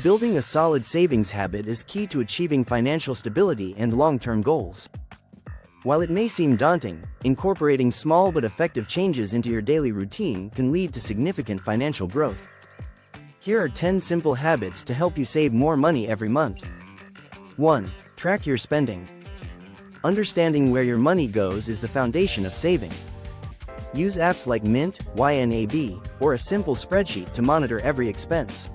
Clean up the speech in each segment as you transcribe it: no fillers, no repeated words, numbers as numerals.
Building a solid savings habit is key to achieving financial stability and long-term goals. While it may seem daunting, incorporating small but effective changes into your daily routine can lead to significant financial growth. Here are 10 simple habits to help you save more money every month. 1. Track your spending. Understanding where your money goes is the foundation of saving. Use apps like Mint, YNAB, or a simple spreadsheet to monitor every expense.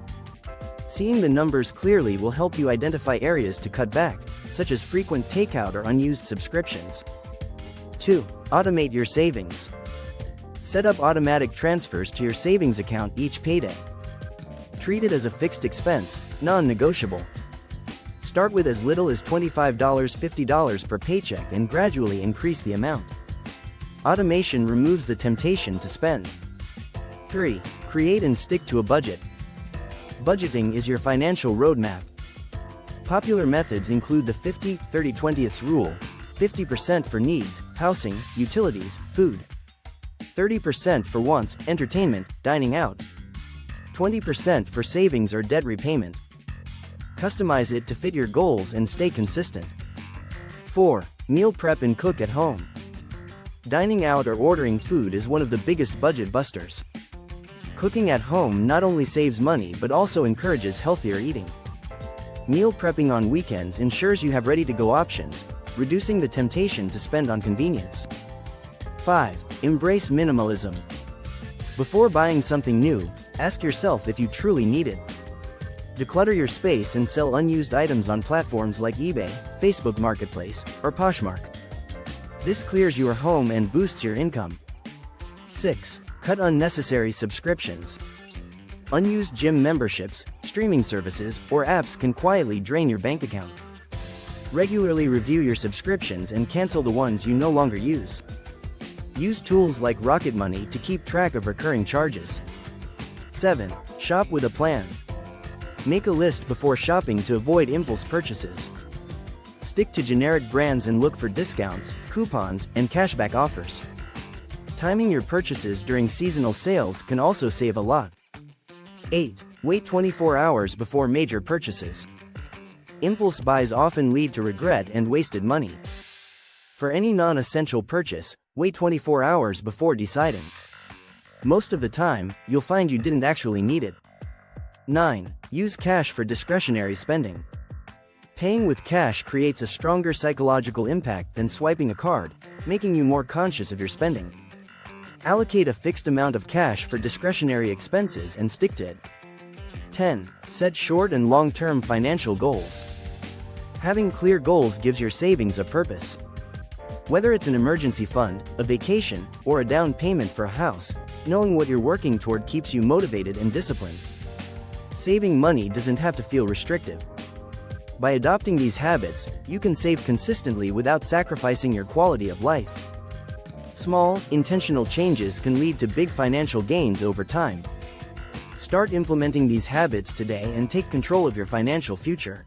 Seeing the numbers clearly will help you identify areas to cut back, such as frequent takeout or unused subscriptions. 2. Automate your savings. Set up automatic transfers to your savings account each payday. Treat it as a fixed expense, non-negotiable. Start with as little as $25, $50 per paycheck and gradually increase the amount. Automation removes the temptation to spend. 3. Create and stick to a budget. Budgeting is your financial roadmap. Popular methods include the 50-30-20 rule, 50% for needs, housing, utilities, food. 30% for wants, entertainment, dining out. 20% for savings or debt repayment. Customize it to fit your goals and stay consistent. 4. Meal prep and cook at home. Dining out or ordering food is one of the biggest budget busters. Cooking at home not only saves money but also encourages healthier eating. Meal prepping on weekends ensures you have ready-to-go options, reducing the temptation to spend on convenience. 5. Embrace minimalism. Before buying something new, ask yourself if you truly need it. Declutter your space and sell unused items on platforms like eBay, Facebook Marketplace, or Poshmark. This clears your home and boosts your income. 6. Cut unnecessary subscriptions. Unused gym memberships, streaming services, or apps can quietly drain your bank account. Regularly review your subscriptions and cancel the ones you no longer use. Use tools like Rocket Money to keep track of recurring charges. 7. Shop with a plan. Make a list before shopping to avoid impulse purchases. Stick to generic brands and look for discounts, coupons, and cashback offers. Timing your purchases during seasonal sales can also save a lot. 8. Wait 24 hours before major purchases. Impulse buys often lead to regret and wasted money. For any non-essential purchase, wait 24 hours before deciding. Most of the time, you'll find you didn't actually need it. 9. Use cash for discretionary spending. Paying with cash creates a stronger psychological impact than swiping a card, making you more conscious of your spending. Allocate a fixed amount of cash for discretionary expenses and stick to it. 10. Set short and long-term financial goals. Having clear goals gives your savings a purpose. Whether it's an emergency fund, a vacation, or a down payment for a house, knowing what you're working toward keeps you motivated and disciplined. Saving money doesn't have to feel restrictive. By adopting these habits, you can save consistently without sacrificing your quality of life. Small, intentional changes can lead to big financial gains over time. Start implementing these habits today and take control of your financial future.